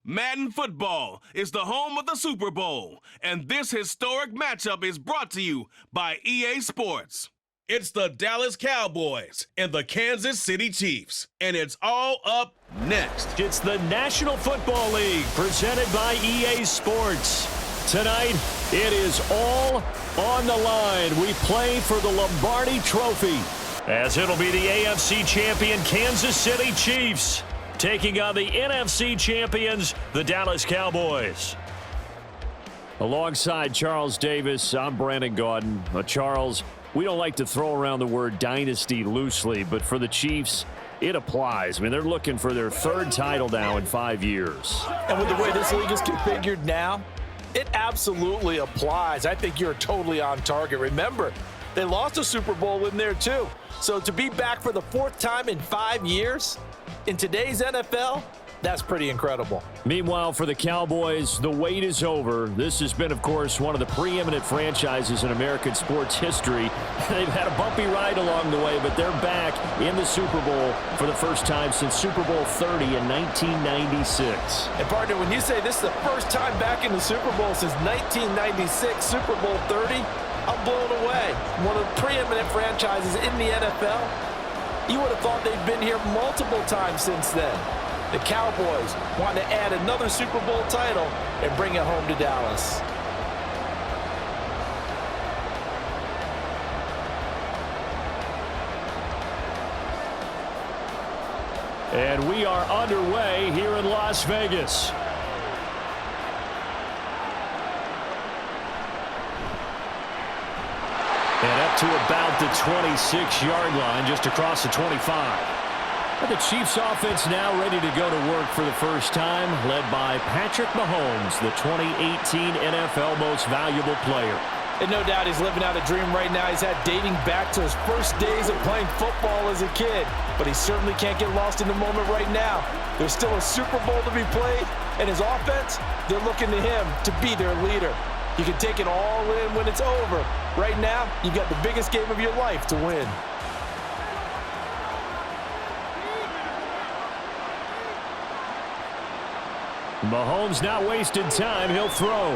Madden football is the home of the Super Bowl, and this historic matchup is brought to you by EA Sports. It's the Dallas Cowboys and the Kansas City Chiefs, and it's all up next. It's the National Football League presented by EA Sports. Tonight, it is all on the line. We play for the Lombardi Trophy, as it'll be the AFC champion Kansas City Chiefs taking on the NFC champions, the Dallas Cowboys. Alongside Charles Davis, I'm Brandon Gaudin. Charles, we don't like to throw around the word dynasty loosely, but for the Chiefs, it applies. I mean, they're looking for their third title now in 5 years. And with the way this league is configured now, it absolutely applies. I think you're totally on target. Remember, they lost a Super Bowl in there too. So to be back for the fourth time in 5 years in today's NFL, that's pretty incredible. Meanwhile, for the Cowboys, the wait is over. This has been, of course, one of the preeminent franchises in American sports history. They've had a bumpy ride along the way, but they're back in the Super Bowl for the first time since Super Bowl 30 in 1996. And partner, when you say this is the first time back in the Super Bowl since 1996, Super Bowl 30, I'm blown away. One of the preeminent franchises in the NFL. You would have thought they've been here multiple times since then. The Cowboys want to add another Super Bowl title and bring it home to Dallas. And we are underway here in Las Vegas. And up to about the 26-yard line, just across the 25. But the Chiefs offense now ready to go to work for the first time, led by Patrick Mahomes, the 2018 NFL Most Valuable Player. And no doubt he's living out a dream right now. He's had dating back to his first days of playing football as a kid. But he certainly can't get lost in the moment right now. There's still a Super Bowl to be played, and his offense, they're looking to him to be their leader. You can take it all in when it's over. Right now, you got the biggest game of your life to win. Mahomes not wasting time. He'll throw.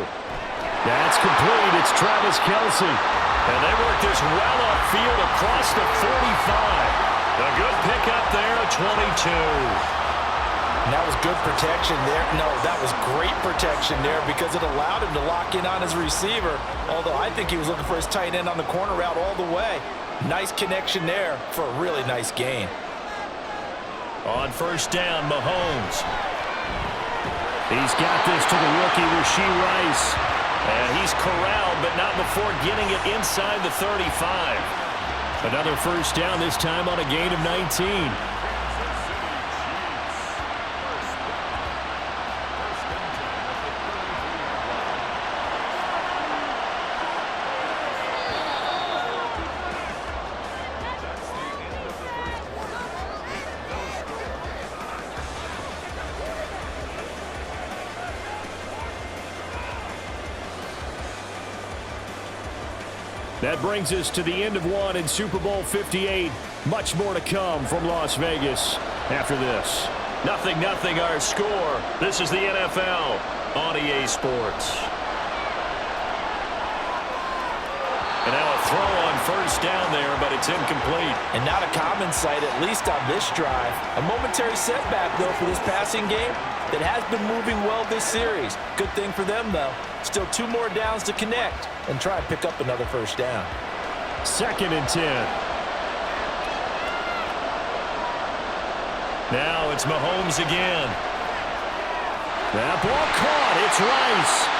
That's complete. It's Travis Kelce. And they work this well upfield across the 45. A good pickup there, a 22. And that was good protection there. No, that was great protection there because it allowed him to lock in on his receiver. Although I think he was looking for his tight end on the corner route all the way. Nice connection there for a really nice gain. On first down, Mahomes. He's got this to the rookie, Rashee Rice. And he's corralled, but not before getting it inside the 35. Another first down, this time on a gain of 19. That brings us to the end of one in Super Bowl 58. Much more to come from Las Vegas after this. 0-0 our score. This is the NFL on EA Sports. And now a throw on first down there, but it's incomplete. And not a common sight, at least on this drive. A momentary setback, though, for this passing game that has been moving well this series. Good thing for them, though. Still 2 more downs to connect and try and pick up another first down. 2nd and 10. Now it's Mahomes again. That ball caught. It's Rice.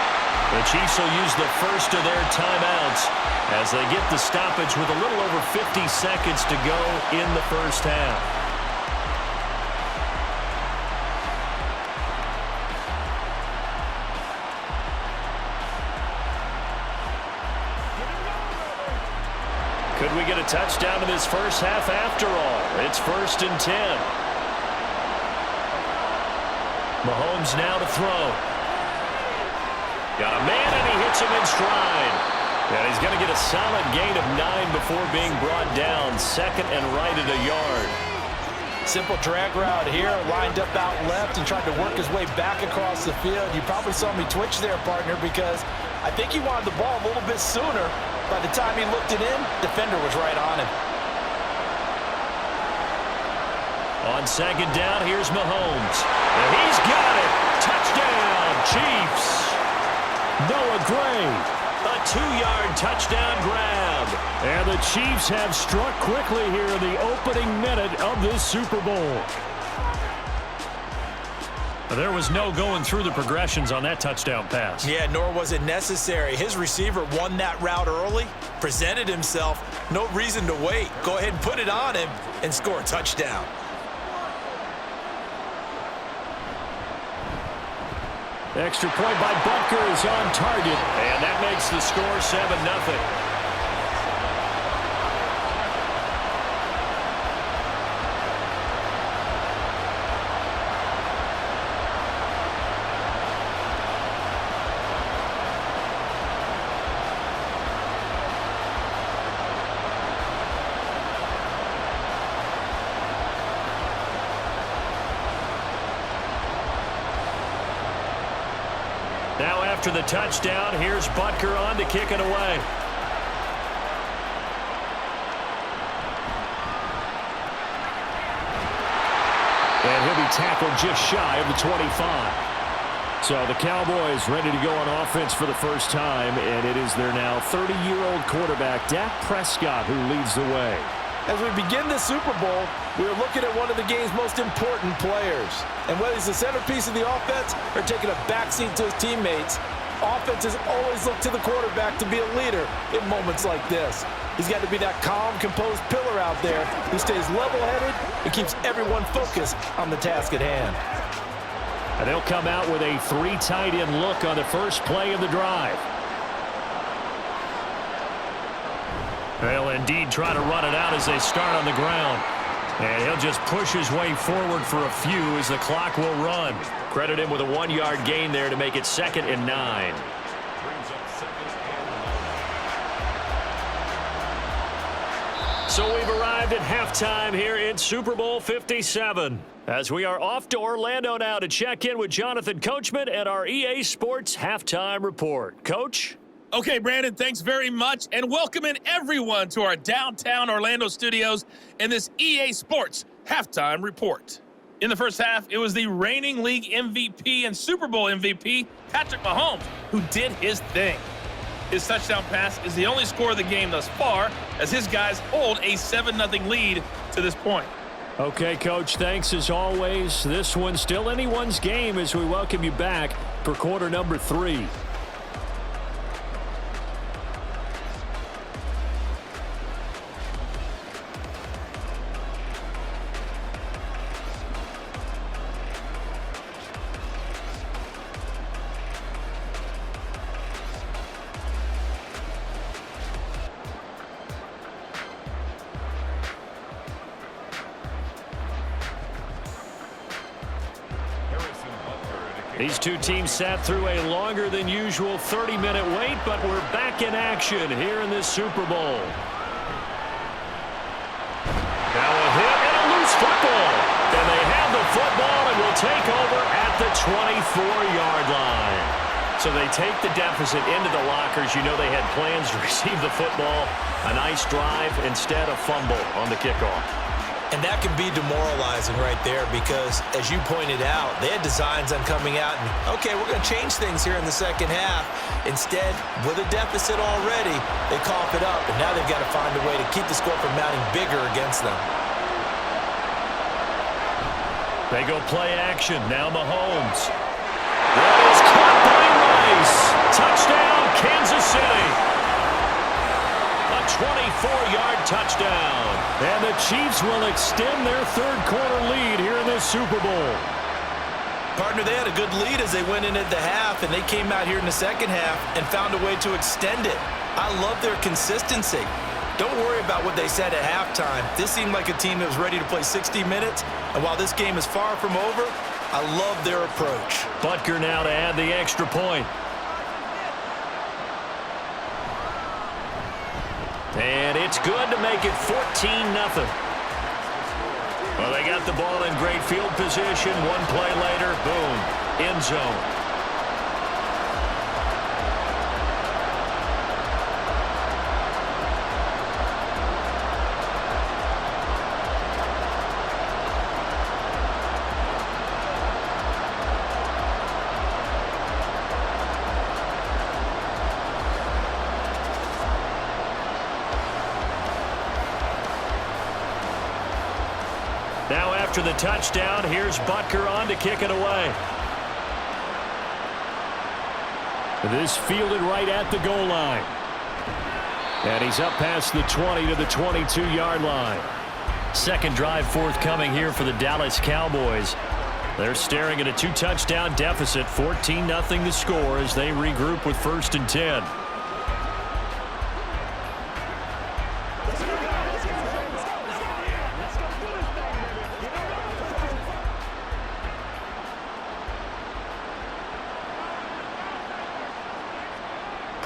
The Chiefs will use the first of their timeouts as they get the stoppage with a little over 50 seconds to go in the first half. Could we get a touchdown in this first half after all? It's 1st and 10. Mahomes now to throw. Got a man, and he hits him in stride. And he's going to get a solid gain of 9 before being brought down. 2nd and right at a yard. Simple drag route here, lined up out left and tried to work his way back across the field. You probably saw me twitch there, partner, because I think he wanted the ball a little bit sooner. By the time he looked it in, defender was right on him. On second down, here's Mahomes. And he's got it. Touchdown, Chiefs. Noah Gray, a 2-yard touchdown grab. And the Chiefs have struck quickly here in the opening minute of this Super Bowl. There was no going through the progressions on that touchdown pass. Yeah, nor was it necessary. His receiver won that route early, presented himself. No reason to wait. Go ahead and put it on him and score a touchdown. Extra point by Butker is on target, and that makes the score 7-0. Now after the touchdown, here's Butker on to kick it away. And he'll be tackled just shy of the 25. So the Cowboys ready to go on offense for the first time, and it is their now 30-year-old quarterback, Dak Prescott, who leads the way. As we begin the Super Bowl, we are looking at one of the game's most important players. And whether he's the centerpiece of the offense or taking a backseat to his teammates, offenses always look to the quarterback to be a leader in moments like this. He's got to be that calm, composed pillar out there who stays level-headed and keeps everyone focused on the task at hand. And they'll come out with a 3 tight end look on the first play of the drive. They'll indeed try to run it out as they start on the ground. And he'll just push his way forward for a few as the clock will run. Credit him with a 1-yard gain there to make it 2nd and 9. So we've arrived at halftime here in Super Bowl 57. As we are off to Orlando now to check in with Jonathan Coachman and our EA Sports Halftime Report. Coach? Okay, Brandon, thanks very much, and welcome in everyone to our downtown Orlando studios in this EA Sports Halftime Report. In the first half, it was the reigning league MVP and Super Bowl MVP, Patrick Mahomes, who did his thing. His touchdown pass is the only score of the game thus far, as his guys hold a 7-0 lead to this point. Okay, Coach, thanks as always. This one's still anyone's game as we welcome you back for quarter number 3. These two teams sat through a longer than usual 30-minute wait, but we're back in action here in this Super Bowl. Now a hit and a loose football. And they have the football and will take over at the 24-yard line. So they take the deficit into the lockers. You know they had plans to receive the football. A nice drive, instead a fumble on the kickoff. And that can be demoralizing right there because, as you pointed out, they had designs on coming out and, okay, we're going to change things here in the second half. Instead, with a deficit already, they cough it up, and now they've got to find a way to keep the score from mounting bigger against them. They go play action. Now Mahomes. That is caught by Rice. Touchdown, Kansas City. A 24-yard touchdown. And the Chiefs will extend their third-quarter lead here in this Super Bowl. Partner, they had a good lead as they went in at the half, and they came out here in the second half and found a way to extend it. I love their consistency. Don't worry about what they said at halftime. This seemed like a team that was ready to play 60 minutes, and while this game is far from over, I love their approach. Butker now to add the extra point. And it's good to make it 14-0. Well, they got the ball in great field position. One play later, boom, end zone. Now after the touchdown, here's Butker on to kick it away. This fielded right at the goal line. And he's up past the 20 to the 22-yard line. Second drive forthcoming here for the Dallas Cowboys. They're staring at a 2-touchdown deficit, 14-0 the score as they regroup with 1st and 10.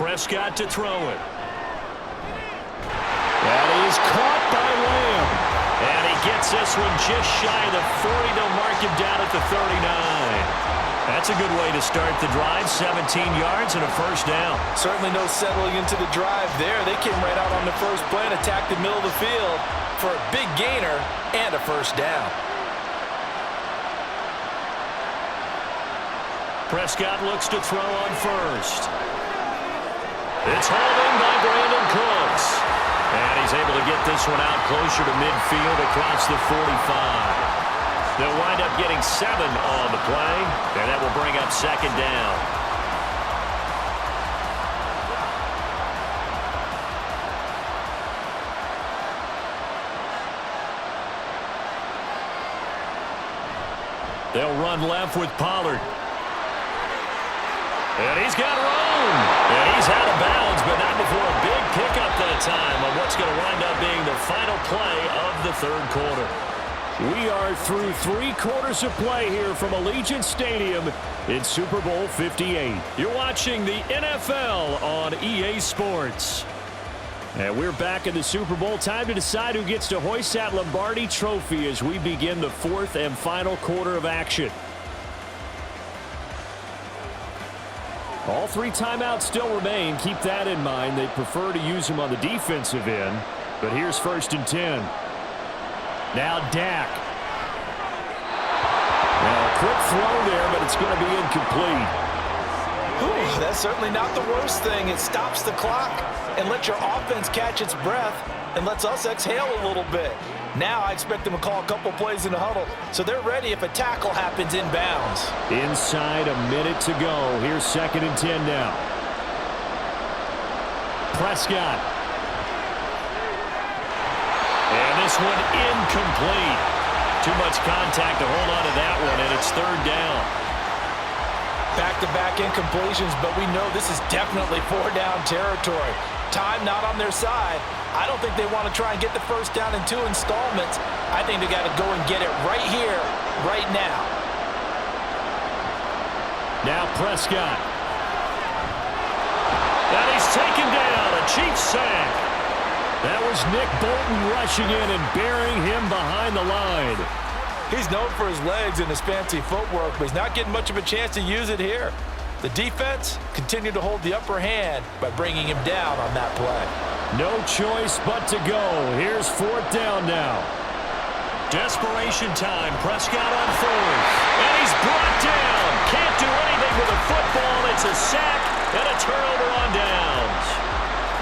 Prescott to throw it. That is caught by Lamb. And he gets this one just shy of the 40. They'll mark him down at the 39. That's a good way to start the drive. 17 yards and a first down. Certainly no settling into the drive there. They came right out on the first play and attacked the middle of the field for a big gainer and a first down. Prescott looks to throw on first. It's hauled in by Brandon Cooks. And he's able to get this one out closer to midfield across the 45. They'll wind up getting 7 on the play, and that will bring up 2nd down. They'll run left with Pollard. And he's got room. And he's out of bounds, but not before a big pickup that time on what's going to wind up being the final play of the 3rd quarter. We are through 3 quarters of play here from Allegiant Stadium in Super Bowl 58. You're watching the NFL on EA Sports. And we're back in the Super Bowl. Time to decide who gets to hoist that Lombardi trophy as we begin the 4th and final quarter of action. All 3 timeouts still remain. Keep that in mind. They prefer to use them on the defensive end. But here's 1st and 10. Now Dak. Now a quick throw there, but it's going to be incomplete. Ooh, that's certainly not the worst thing. It stops the clock and lets your offense catch its breath and lets us exhale a little bit. Now I expect them to call a couple plays in the huddle, so they're ready if a tackle happens inbounds. Inside a minute to go. Here's 2nd and 10 now. Prescott. And this one incomplete. Too much contact to hold on to that one, and it's 3rd down. Back-to-back incompletions, but we know this is definitely 4-down territory. Time not on their side. I don't think they want to try and get the first down in 2 installments. I think they got to go and get it right here, right now. Now Prescott. And he's taken down, a Chiefs sack. That was Nick Bolton rushing in and burying him behind the line. He's known for his legs and his fancy footwork, but he's not getting much of a chance to use it here. The defense continued to hold the upper hand by bringing him down on that play. No choice but to go. Here's 4th down now. Desperation time. Prescott on 4th. And he's brought down. Can't do anything with a football. It's a sack and a turnover on downs.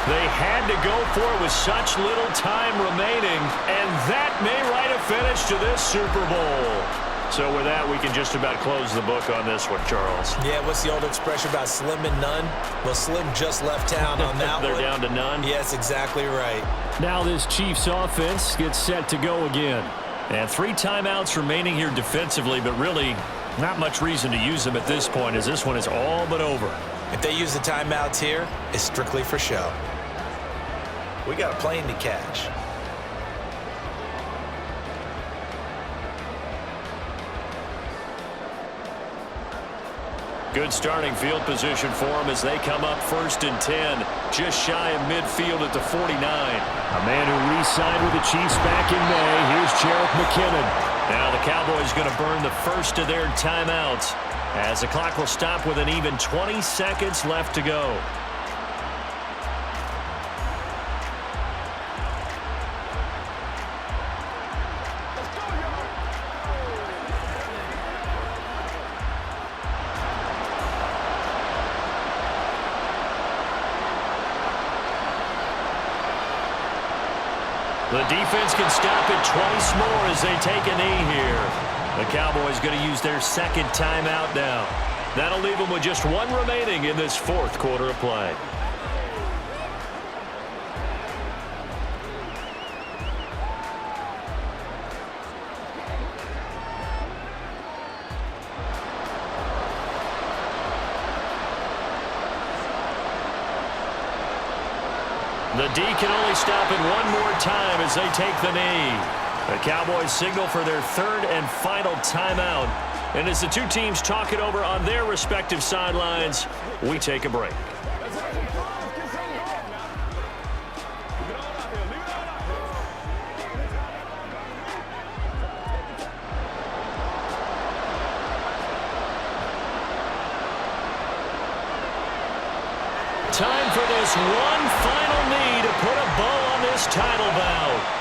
They had to go for it with such little time remaining, and that may write a finish to this Super Bowl. So with that, we can just about close the book on this one, Charles. Yeah, what's the old expression about slim and none? Well, Slim just left town on that They're one. down to none? Yes, exactly right. Now this Chiefs offense gets set to go again. And 3 timeouts remaining here defensively, but really not much reason to use them at this point as this one is all but over. If they use the timeouts here, it's strictly for show. We got a plane to catch. Good starting field position for them as they come up 1st and 10, just shy of midfield at the 49. A man who re-signed with the Chiefs back in May. Here's Jarek McKinnon. Now the Cowboys going to burn the first of their timeouts as the clock will stop with an even 20 seconds left to go. The defense can stop it twice more as they take a knee here. The Cowboys going to use their second timeout now. That'll leave them with just one remaining in this 4th quarter of play. The D can only stop it one more time as they take the knee. The Cowboys signal for their 3rd and final timeout. And as the two teams talk it over on their respective sidelines, we take a break. Time for this one final knee to put a bow on this title bout.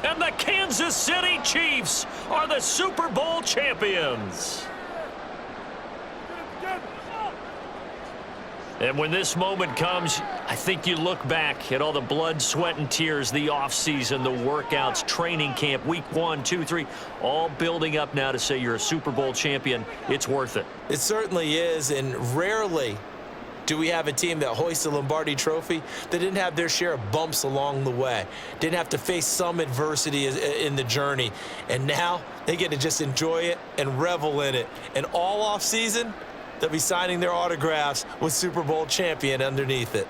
And the Kansas City Chiefs are the Super Bowl champions. And when this moment comes, I think you look back at all the blood, sweat, and tears, the offseason, the workouts, training camp, week 1, 2, 3, all building up now to say you're a Super Bowl champion. It's worth it. It certainly is, and rarely do we have a team that hoists the Lombardi Trophy that didn't have their share of bumps along the way, didn't have to face some adversity in the journey, and now they get to just enjoy it and revel in it. And all offseason, they'll be signing their autographs with Super Bowl champion underneath it.